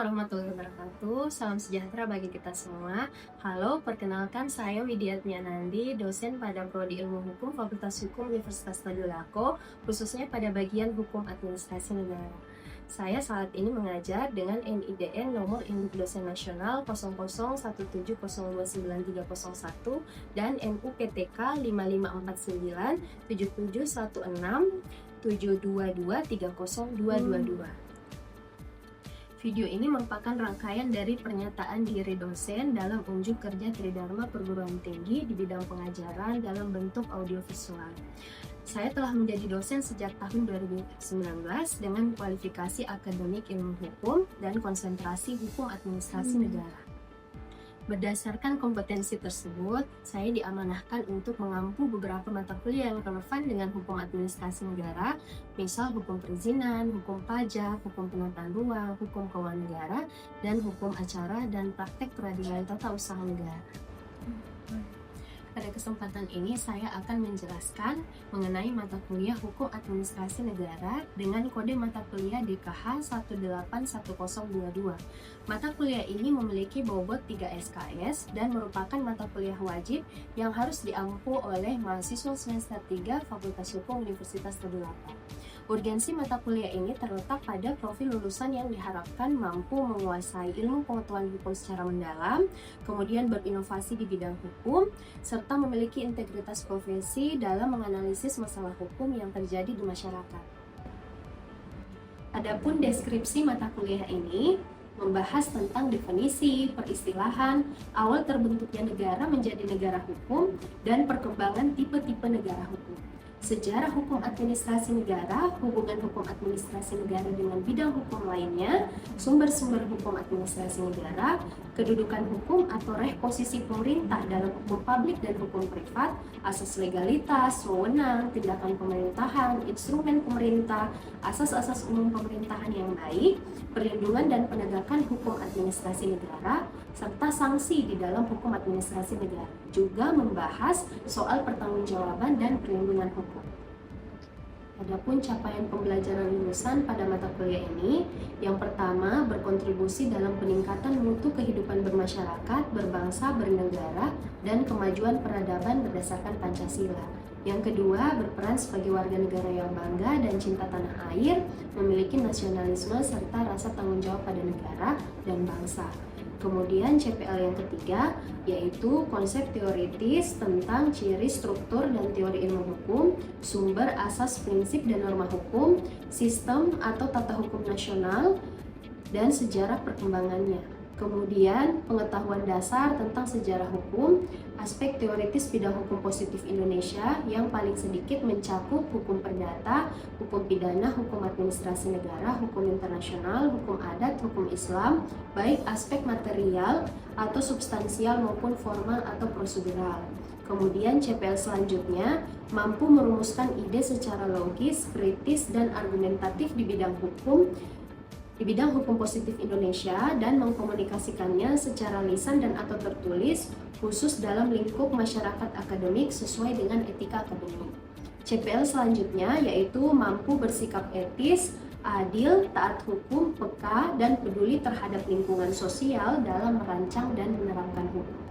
warahmatullahi wabarakatuh. Salam sejahtera bagi kita semua. Halo, perkenalkan saya Widiatnya Nandi, dosen pada Prodi Ilmu Hukum Fakultas Hukum Universitas Tadulako, khususnya pada bagian Hukum Administrasi Negara. Saya saat ini mengajar dengan NIDN nomor Induk Dosen Nasional 0017029301 dan MUPTK 5549 7716 722 30222. Video ini merupakan rangkaian dari pernyataan diri dosen dalam unjuk kerja Tridharma Perguruan Tinggi di bidang pengajaran dalam bentuk audiovisual. Saya telah menjadi dosen sejak tahun 2019 dengan kualifikasi akademik ilmu hukum dan konsentrasi hukum administrasi negara. Berdasarkan kompetensi tersebut, saya diamanahkan untuk mengampu beberapa mata kuliah yang relevan dengan hukum administrasi negara, misal hukum perizinan, hukum pajak, hukum penataan ruang, hukum keuangan negara, dan hukum acara dan praktek peradilan tata usaha negara. Pada kesempatan ini saya akan menjelaskan mengenai mata kuliah Hukum Administrasi Negara dengan kode mata kuliah DKH 181022. Mata kuliah ini memiliki bobot 3 SKS dan merupakan mata kuliah wajib yang harus diampu oleh mahasiswa semester 3 Fakultas Hukum Universitas Tadulako. Urgensi mata kuliah ini terletak pada profil lulusan yang diharapkan mampu menguasai ilmu pengetahuan hukum secara mendalam, kemudian berinovasi di bidang hukum, serta memiliki integritas profesi dalam menganalisis masalah hukum yang terjadi di masyarakat. Adapun deskripsi mata kuliah ini membahas tentang definisi, peristilahan, awal terbentuknya negara menjadi negara hukum, dan perkembangan tipe-tipe negara hukum. Sejarah hukum administrasi negara, hubungan hukum administrasi negara dengan bidang hukum lainnya, sumber-sumber hukum administrasi negara, kedudukan hukum atau posisi pemerintah dalam hukum publik dan hukum privat, asas legalitas, wewenang, tindakan pemerintahan, instrumen pemerintah, asas-asas umum pemerintahan yang baik, perlindungan dan penegakan hukum administrasi negara, serta sanksi di dalam hukum administrasi negara. Juga membahas soal pertanggungjawaban dan perlindungan hukum. Adapun capaian pembelajaran lulusan pada mata kuliah ini, yang pertama berkontribusi dalam peningkatan mutu kehidupan bermasyarakat, berbangsa, bernegara, dan kemajuan peradaban berdasarkan Pancasila. Yang kedua, berperan sebagai warga negara yang bangga dan cinta tanah air, memiliki nasionalisme serta rasa tanggung jawab pada negara dan bangsa. Kemudian CPL yang ketiga yaitu konsep teoritis tentang ciri, struktur, dan teori ilmu hukum, sumber, asas, prinsip, dan norma hukum, sistem atau tata hukum nasional, dan sejarah perkembangannya. Kemudian pengetahuan dasar tentang sejarah hukum, aspek teoritis bidang hukum positif Indonesia yang paling sedikit mencakup hukum perdata, hukum pidana, hukum administrasi negara, hukum internasional, hukum adat, hukum Islam, baik aspek material atau substansial maupun formal atau prosedural. Kemudian CPL selanjutnya mampu merumuskan ide secara logis, kritis, dan argumentatif di bidang hukum positif Indonesia dan mengkomunikasikannya secara lisan dan atau tertulis khusus dalam lingkup masyarakat akademik sesuai dengan etika akademik. CPL selanjutnya yaitu mampu bersikap etis, adil, taat hukum, peka, dan peduli terhadap lingkungan sosial dalam merancang dan menerapkan hukum.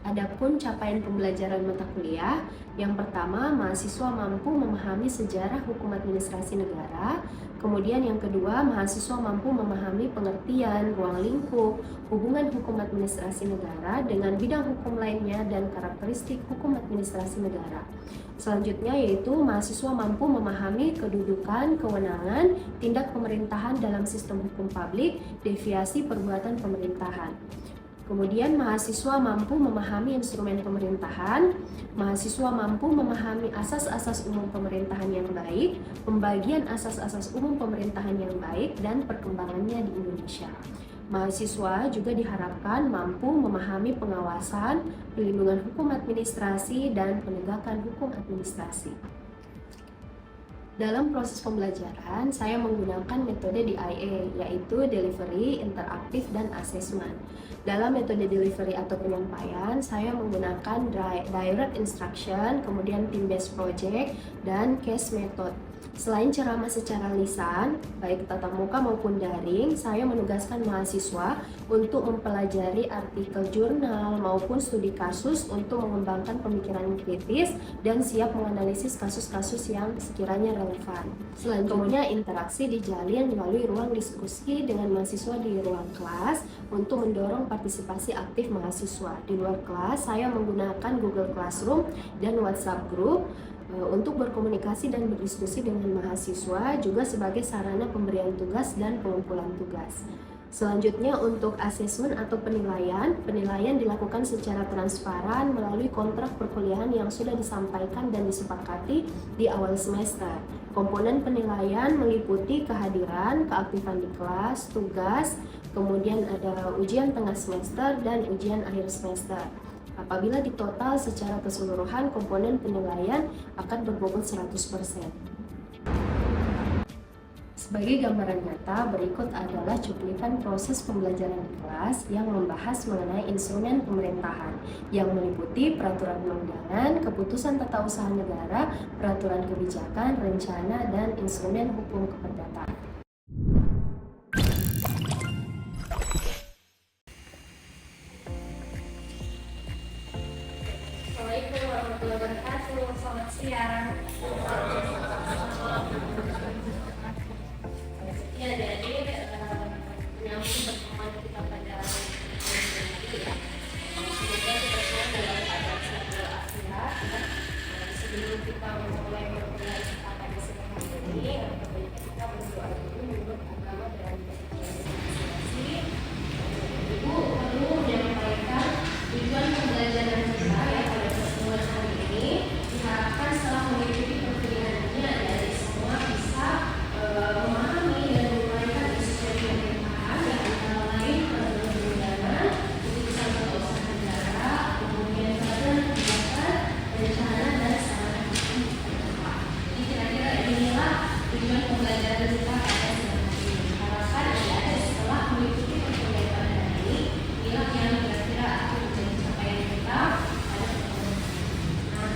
Adapun capaian pembelajaran mata kuliah, yang pertama mahasiswa mampu memahami sejarah hukum administrasi negara, kemudian yang kedua mahasiswa mampu memahami pengertian, ruang lingkup, hubungan hukum administrasi negara dengan bidang hukum lainnya dan karakteristik hukum administrasi negara. Selanjutnya yaitu mahasiswa mampu memahami kedudukan, kewenangan, tindak pemerintahan dalam sistem hukum publik, deviasi perbuatan pemerintahan. Kemudian mahasiswa mampu memahami instrumen pemerintahan, mahasiswa mampu memahami asas-asas umum pemerintahan yang baik, pembagian asas-asas umum pemerintahan yang baik, dan perkembangannya di Indonesia. Mahasiswa juga diharapkan mampu memahami pengawasan, perlindungan hukum administrasi, dan penegakan hukum administrasi. Dalam proses pembelajaran, saya menggunakan metode DIA, yaitu Delivery, Interaktif, dan Assessment. Dalam metode delivery atau penyampaian, saya menggunakan direct instruction, kemudian team-based project, dan case method. Selain ceramah secara lisan, baik tatap muka maupun daring, saya menugaskan mahasiswa untuk mempelajari artikel jurnal maupun studi kasus untuk mengembangkan pemikiran kritis dan siap menganalisis kasus-kasus yang sekiranya relevan. Selanjutnya, interaksi dijalin melalui ruang diskusi dengan mahasiswa di ruang kelas untuk mendorong partisipasi aktif mahasiswa. Di luar kelas, saya menggunakan Google Classroom dan WhatsApp Group untuk berkomunikasi dan berdiskusi dengan mahasiswa, juga sebagai sarana pemberian tugas dan pengumpulan tugas. Selanjutnya, untuk asesmen atau penilaian dilakukan secara transparan melalui kontrak perkuliahan yang sudah disampaikan dan disepakati di awal semester. Komponen penilaian meliputi kehadiran, keaktifan di kelas, tugas, kemudian ada ujian tengah semester dan ujian akhir semester. Apabila ditotal secara keseluruhan, komponen penilaian akan berbobot 100%. Sebagai gambaran nyata, berikut adalah cuplikan proses pembelajaran di kelas yang membahas mengenai instrumen pemerintahan yang meliputi peraturan perundang-undangan, keputusan tata usaha negara, peraturan kebijakan, rencana, dan instrumen hukum keperdataan. Assalamualaikum warahmatullahi wabarakatuh. Selamat siang. Ya, jadi menyambung pertemuan kita pada hari ini ya. Semoga kita semua dalam keadaan sehat walafiat. Sebelum kita memulai perkuliahan pada siang ini, kita berdoa dulu menurut agama dan masing-masing. Ibu perlu menyampaikan tujuan pembelajaran kita ya pada pertemuan hari ini. Diharapkan setelah mengikuti perkuliahan ini adik-adik semua bisa memahami dan menguraikan instrumen pemerintahan yang antara lain peraturan perundangan, keputusan tata usaha negara, kemudian peraturan kebijakan, rencana dan sarana hukum keperdataan. Jadi kira-kira inilah tujuan pembelajaran kita pada siang hari ini. Harapan adik-adik setelah mengikuti perkuliahan pada hari ini, inilah yang kira-kira akan menjadi capaian kita pada pertemuan. Nah,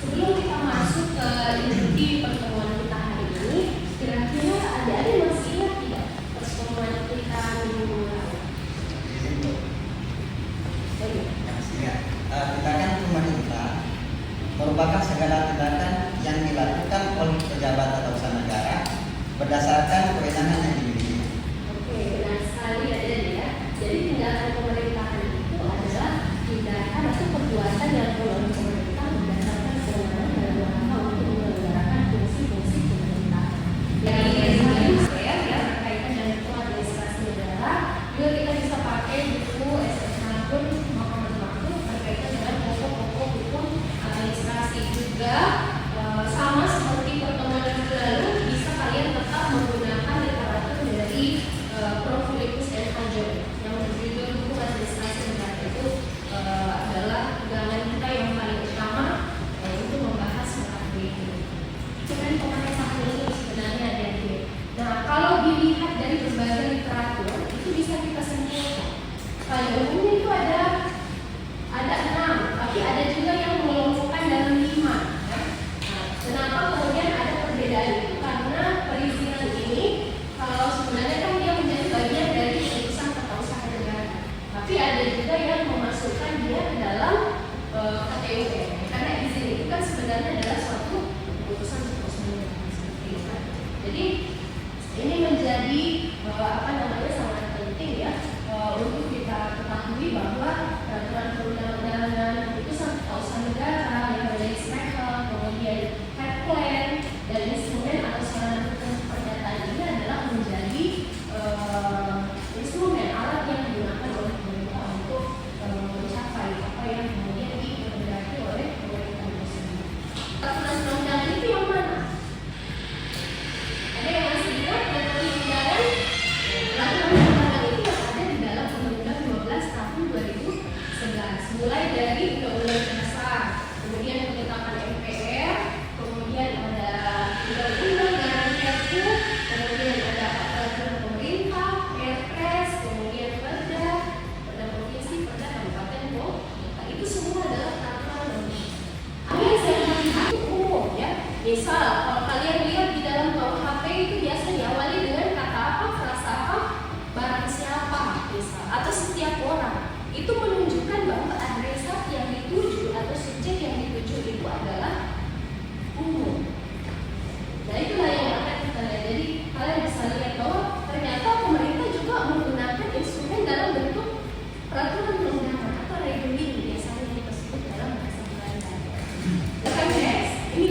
sebelum kita masuk ke inti pertemuan kita hari ini, kira-kira adik-adik masih ingat tidak pertemuan kita minggu lalu? Tindakan pemerintah merupakan segala tindakan yang dilakukan oleh pejabat atau usaha negara berdasarkan kewenangan yang dimiliki. Oke, benar sekali adik-adik ya. Jadi tindakan pemerintahan itu adalah tindakan atau perbuatan yang dilakukan oleh pemerintah berdasarkan kewenangan dalam rangka untuk menyelenggarakan fungsi-fungsi pemerintahan. Yang paling ya berkaitan dengan hukum administrasi negara, juga kita bisa pakai buku SS Nagun Muhammad Makhluk berkaitan dengan pokok-pokok hukum administrasi juga. Sama seperti pertemuan minggu lalu, bisa kalian tetap menggunakan literatur dari Prof. Philippus dan Anjol yang berjudul Hukum Administrasi Negara. Itu adalah pegangan kita yang paling utama untuk membahas materi ini. Itu kan pemerintahan ini sebenarnya ada di. Nah, kalau dilihat dari berbagai literatur, itu bisa kita simpulkan. Pada umumnya itu ada 6, tapi ada juga yang mengelompokkan dalam 5. Kenapa kemudian ada perbedaan itu? Karena perizinan ini kalau sebenarnya kan dia menjadi bagian dari keputusan tata usaha negara, tapi ada juga yang memasukkan dia ke dalam KTUN. Karena izin itu kan sebenarnya adalah suatu keputusan tata usaha negara seperti itu. Jadi ini menjadi sangat penting ya untuk kita ketahui bahwa peraturan perundang-undangan, keputusan tata usaha negara, yang legislatif, kemudian head plan dan instrumen atau sarana hukum keperdataan ini adalah menjadi instrumen alat yang digunakan oleh pemerintah untuk mencapai apa yang kemudian dikehendaki oleh pemerintah tersebut. Peraturan perundang-undangan itu yang mana? Ada yang masih ingat peraturan undangan? Peraturan perundang-undangan itu yang ada di dalam Undang-Undang 12 tahun 2011, mulai dari Undang-Undang Dasar, kemudian penetapan MPR, kemudian ada Undang-Undang Garansi Perpu, kemudian ada peraturan pemerintah, Perpres, kemudian Perda provinsi, Perda kabupaten, kota. Itu semua adalah peraturan pemerintah. Ada yang itu umum ya. Misal kalau kalian lihat di dalam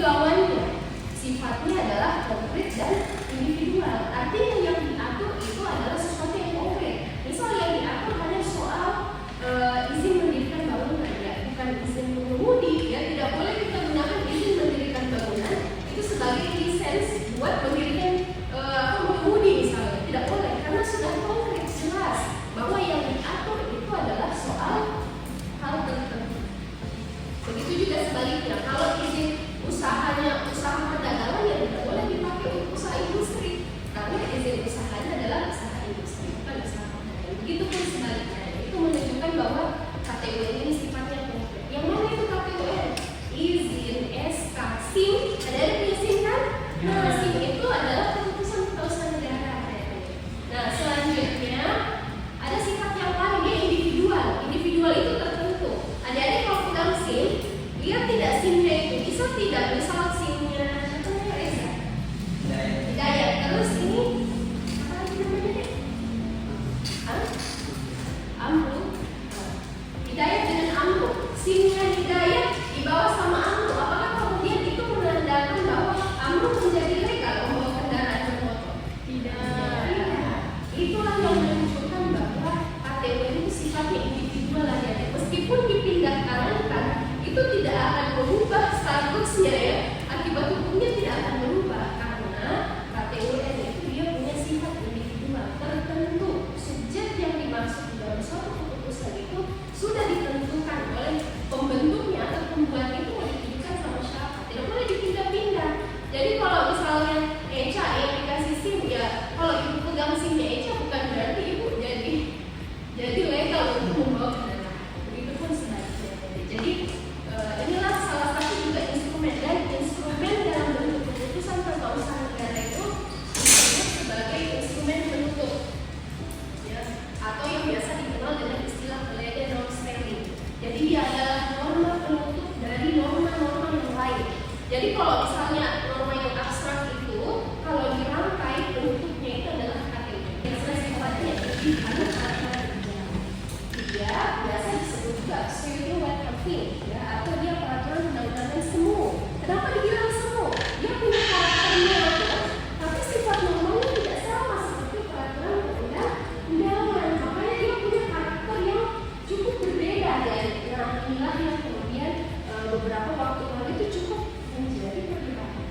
lawannya, sifatnya adalah konkret dan individual. Artinya yang diatur itu adalah sesuatu yang konkret. Misal yang diatur hanya soal izin mendirikan bangunan, ya, bukan izin mengemudi, ya. Tidak boleh kita gunakan izin mendirikan bangunan itu sebagai lisens buat mendirikan mengemudi misalnya. Tidak boleh, karena sudah konkret, jelas bahwa yang diatur itu adalah soal hal tertentu. Begitu juga sebaliknya, kalau izin usahanya usaha perdagangan, ya tidak boleh dipakai untuk usaha industri, karena izin usahanya adalah usaha industri, bukan usaha perdagangan. Begitupun sebaliknya, itu menunjukkan bahwa KTUN ini sifatnya konkret. Yang mana itu KTUN? Izin, SK, SIM, ada punya SIM kan? Nah, SIM itu adalah keputusan ketausahaan negara. Nah, selanjutnya ada sifat yang lain, dia individual. Individual itu tertentu. Adik-adik kalau pegang SIM, dia tidak SIM-nya itu bisa tidak, misal SIM-nya apa namanya, Reza? Hidayat. Terus ini apa lagi namanya deh? Amru. Hidayat dengan Amru. SIM-nya Hidayat dibawa sama Amru. Apakah kemudian itu menandakan bahwa Amru menjadi legal membawa kendaraan bermotor? Tidak. Itulah yang menunjukkan bahwa KTUN itu sifatnya individual adik-adik. Meskipun dipindahkan, itu tidak akan berubah statusnya, ya. Akibat hukumnya tidak akan berubah karena KTUN itu dia punya sifat individual tertentu. Subjek yang dimaksud dalam suatu keputusan itu sudah ditentukan oleh pembentuknya atau pembuat itu mau ditujukan sama siapa. Tidak boleh dipindah-pindah. Jadi kalau misalnya Eca yang dikasih SIM, ya kalau ibu pegang SIM-nya Eca bukan berarti ibu jadi legal untuk membawa kendaraan. Begitupun sebaliknya. Jadi inilah salah satu juga instrumen, dan instrumen dalam bentuk keputusan ketausahaan negara itu disebut sebagai instrumen penutup, ya, atau yang biasa dikenal dengan istilah legal norm standing. Jadi dia adalah norma penutup dari norma-norma yang lain. Jadi kalau misalnya norma yang abstrak itu, kalau dirangkai penutupnya itu adalah KTUN. Yang sifatnya lebih anu peraturan berjalan. Dia biasa disebut juga sweeping wet thing, ya, atau dia peraturan undang-undangan semu. Kenapa dibilang semu? Dia punya karakternya itu, tapi sifat normalnya tidak sama seperti peraturan undang-undangan. Makanya dia punya karakter yang cukup berbeda. Dan inilah yang kemudian beberapa waktu lalu itu cukup menjadi perdebatan.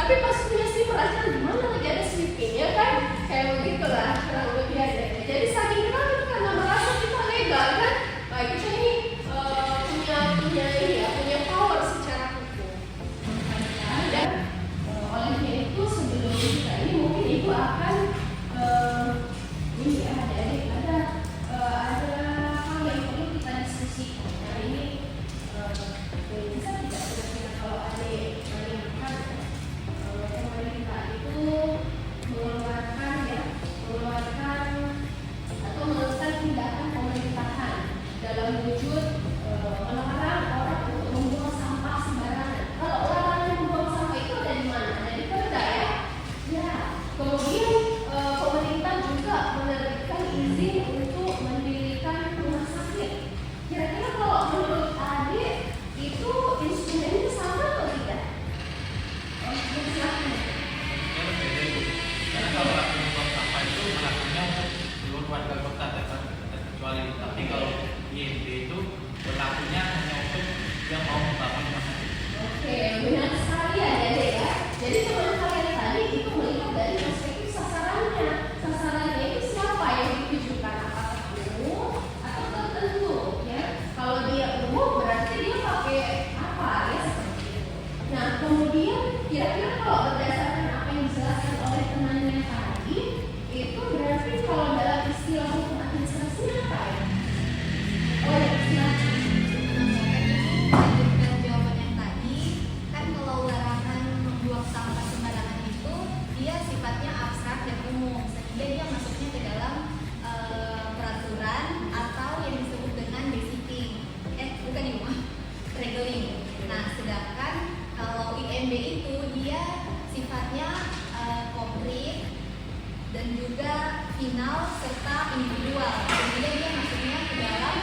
Tapi pas punya SIM merasa gimana lagi ada sweepingnya kan, kayak begitulah kurang lebih adanya. Jadi saking kenal itu karena merasa kita legal kan, nah kita ini punya ini ya, punya power secara hukum. Dan olehnya itu sebelum kita ini mungkin ibu akan ini ya ada hal yang perlu kita diskusikan. Nah ini bisa tidak kira-kira kalau ada melihat pemerintah itu mengeluarkan atau melakukan tindakan pemerintahan dalam wujud melarang orang untuk membuang sampah sembarangan. Kalau larangan membuang sampah itu ada di mana? Ada di Perda ya. Ya. Kemudian pemerintah juga menerbitkan izin untuk mendirikan rumah sakit. Kira-kira kalau menurut adik itu instrumennya sama atau tidak? Silakan. Karena kalau laku membuang sampah itu melakukannya seluruh warga kota kecuali, tapi kalau IMB itu berlakunya hanya untuk yang mau membangun rumah sakit. Oke, benar sekali ya Dede ya. Jadi teman kalian tadi itu melihat dari perspektif sasarannya. Sasarannya itu siapa yang ditujukan? Apakah umum atau tertentu? Ya, kalau dia umum berarti dia pakai apa ya seperti itu. Nah kemudian kira-kira kalau berdasarkan apa yang dijelaskan oleh temannya tadi, itu berarti kalau dalam istilah hukum administrasi apa ya? Oh ya, silakan. Melanjutkan jawaban yang tadi, kan kalau larangan membuang sampah sembarangan itu dia sifatnya abstrak dan umum, sehingga dia masuknya ke dalam peraturan atau yang disebut dengan basiking, bukan ini mah, regeling. Nah, sedangkan kalau IMB itu dia sifatnya konkret dan juga final serta individual, sehingga dia masuknya ke dalam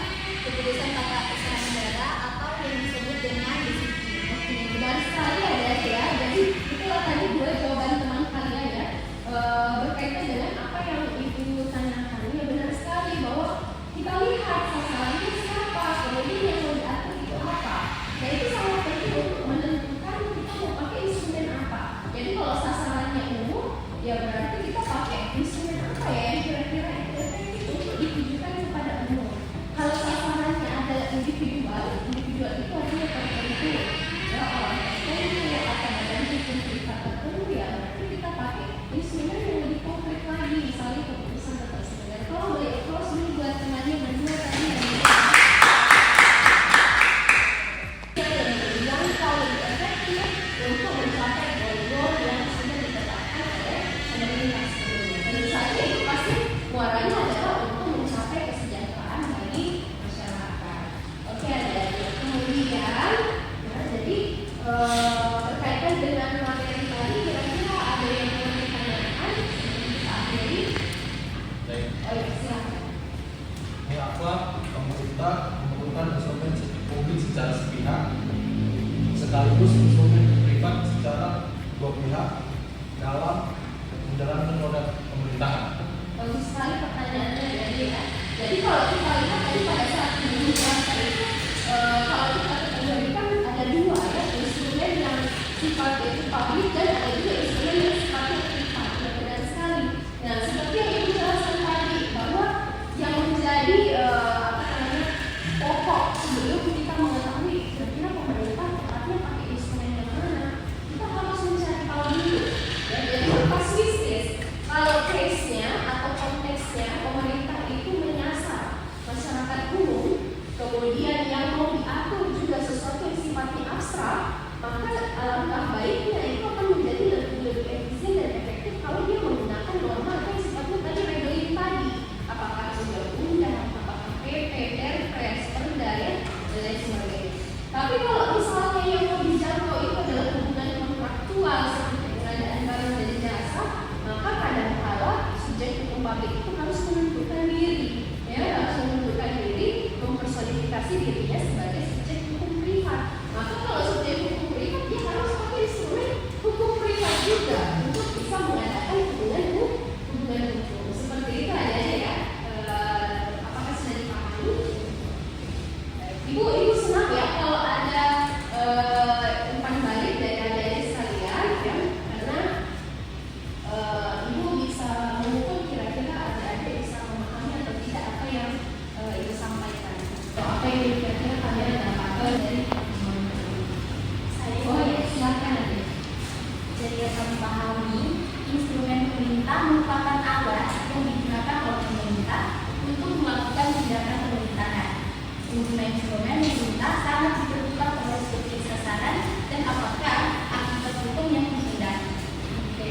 keputusan tata usaha negara atau yang disebut dengan disiplin. Oke, benar sekali ya Dad ya. Jadi itulah tadi dua jawaban teman kalian ya, berkaitan dengan apa yang ibu tanyakan. Ya benar sekali bahwa kita lihat sasarannya siapa, kemudian yang mau diatur itu apa. Nah itu sangat penting untuk menentukan kita mau pakai instrumen apa. Jadi kalau sasarannya umum, ya berarti kita pakai instrumen apa ya yang kira-kira itu efektif untuk ditujukan kepada umum. Kalau sasarannya adalah individual itu artinya tertentu ya, orang tertentu atau badan hukum privat tertentu, ya berarti kita pakai instrumen yang lebih konkret lagi, misalnya keputusan tertentu. Kalau boleh close dulu buat temannya berdua tadi yang paling efektif untuk mencapai goal yang sudah ditetapkan oleh pemerintah. memahami instrumen pemerintah merupakan alat yang digunakan oleh pemerintah untuk melakukan tindakan pemerintahan. Instrumen pemerintah sangat ditentukan oleh subjek sasaran dan apakah akibat hukum yang dihindari. Oke,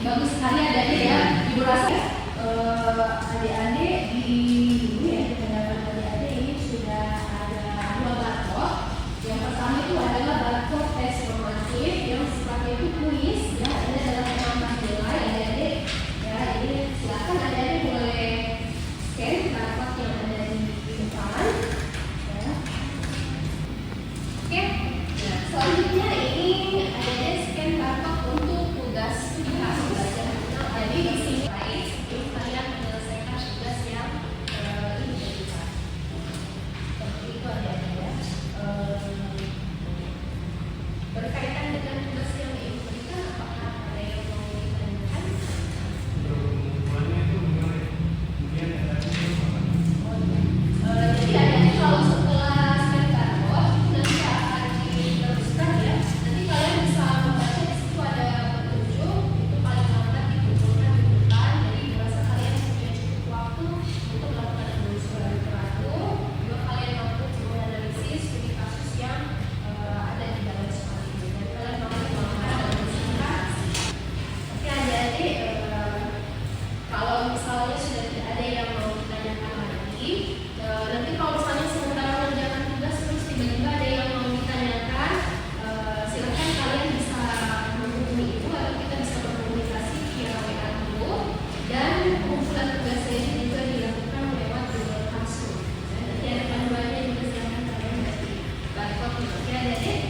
bagus sekali adik-adik ya. Ibu rasa adik-adik di ini ya, di pendapat adik-adik ini sudah ada 2 barcode. Yang pertama itu adalah barcode tes formatif yang sifatnya itu kuis ya. Ini adalah penambahan nilai adik-adik ya. Ini silakan adik-adik boleh scan barcode yang ada di depan ya. Oke. Nah, selanjutnya ini adik-adik scan barcode untuk tugas hasil belajar. Jadi di sini sebelum kalian menyelesaikan tugas yang ini diberikan. Seperti itu adik-adik ya. Berkaitan dengan tugas yang diberikan, apakah ada yang mau ditanyakan? Jadi adik-adik kalau setelah scan barcode nanti akan diteruskan ya. Nanti kalian bisa membaca di situ ada petunjuk itu paling lambat dikumpulkan di depan. Jadi merasa kalian punya cukup waktu untuk melakukan penelusuran teratur. Juga kalian mampu menganalisis studi kasus yang ada di dalam soal ini. Dan kalian mampu melakukan analisis. Oke adik-adik, kalau misalnya sudah tidak ada yang mau ditanyakan lagi, nanti kalau misalnya sementara mengerjakan tugas terus tiba-tiba ada yang mau ditanyakan, silakan kalian bisa menghubungi ibu atau kita bisa berkomunikasi via WA dulu. Dan pengumpulan tugasnya ini juga dilakukan lewat Google Classroom. Nanti ada panduannya juga silakan kalian dari barcode. Oke adik-adik,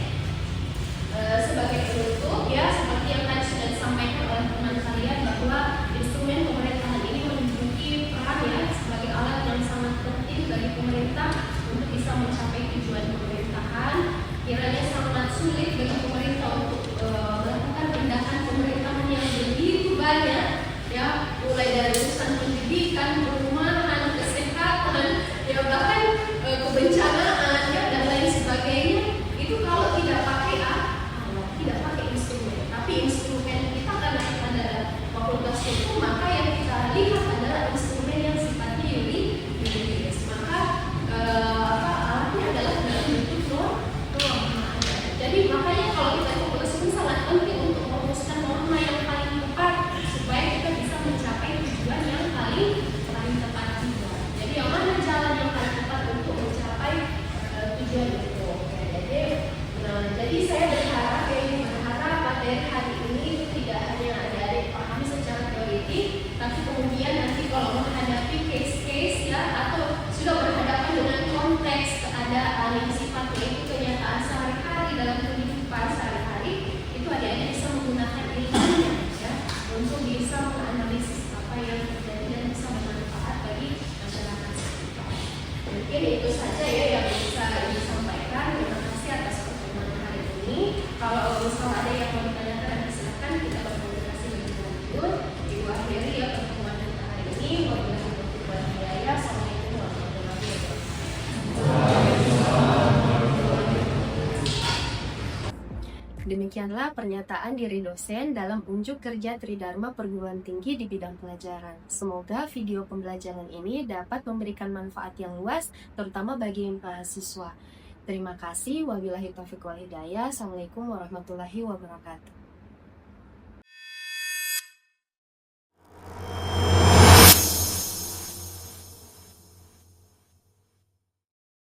sebagai penutup ya, seperti yang tadi sudah disampaikan oleh teman kalian bahwa instrumen pemerintahan ini memiliki peran ya sebagai alat yang sangat penting bagi pemerintah untuk bisa mencapai tujuan pemerintahan. Kiranya sangat sulit bagi pemerintah untuk melakukan tindakan pemerintahan yang begitu banyak ya, mulai dari urusan pendidikan, perumahan, kesehatan, ya bahkan kebencanaan ya dan lain sebagainya. Itu kalau tidak pakai tidak pakai instrumen, tapi instrumen kita karena kita adalah fakultas hukum, maka yang kita lihat adalah instrumen yang sifatnya yuridis. Maka alatnya adalah dalam bentuk norma. Jadi makanya kalau kita fakultas hukum sangat penting untuk merumuskan norma yang paling tepat supaya kita bisa mencapai tujuan yang paling tepat juga. Jadi yang mana jalan yang paling tepat untuk mencapai tujuan itu. Jadi saya berharap materi hari ini tidak hanya adik-adik pahami secara teoritik, tapi kemudian nanti kalau menghadapi case-case ya atau sudah berhadapan dengan konteks keadaan yang sifatnya itu kenyataan sehari-hari dalam kehidupan sehari-hari, itu adik-adik bisa menggunakan ilmunya ya untuk bisa menganalisis apa yang terjadi dan bisa bermanfaat bagi masyarakat sekitar. Mungkin itu saja ya yang bisa disampaikan. Terima kasih atas pertemuan hari ini. Kalau misalnya ada yang mau ditanyakan, silakan kita berkomunikasi lebih lanjut. Ibu akhiri ya pertemuan kita hari ini. Wabillahi taufiq wal hidayah. Assalamualaikum warahmatullahi wabarakatuh. Demikianlah pernyataan diri dosen dalam unjuk kerja Tridharma Perguruan Tinggi di bidang pelajaran. Semoga video pembelajaran ini dapat memberikan manfaat yang luas, terutama bagi mahasiswa. Terima kasih. Wabillahi taufiq wal hidayah. Assalamualaikum warahmatullahi wabarakatuh.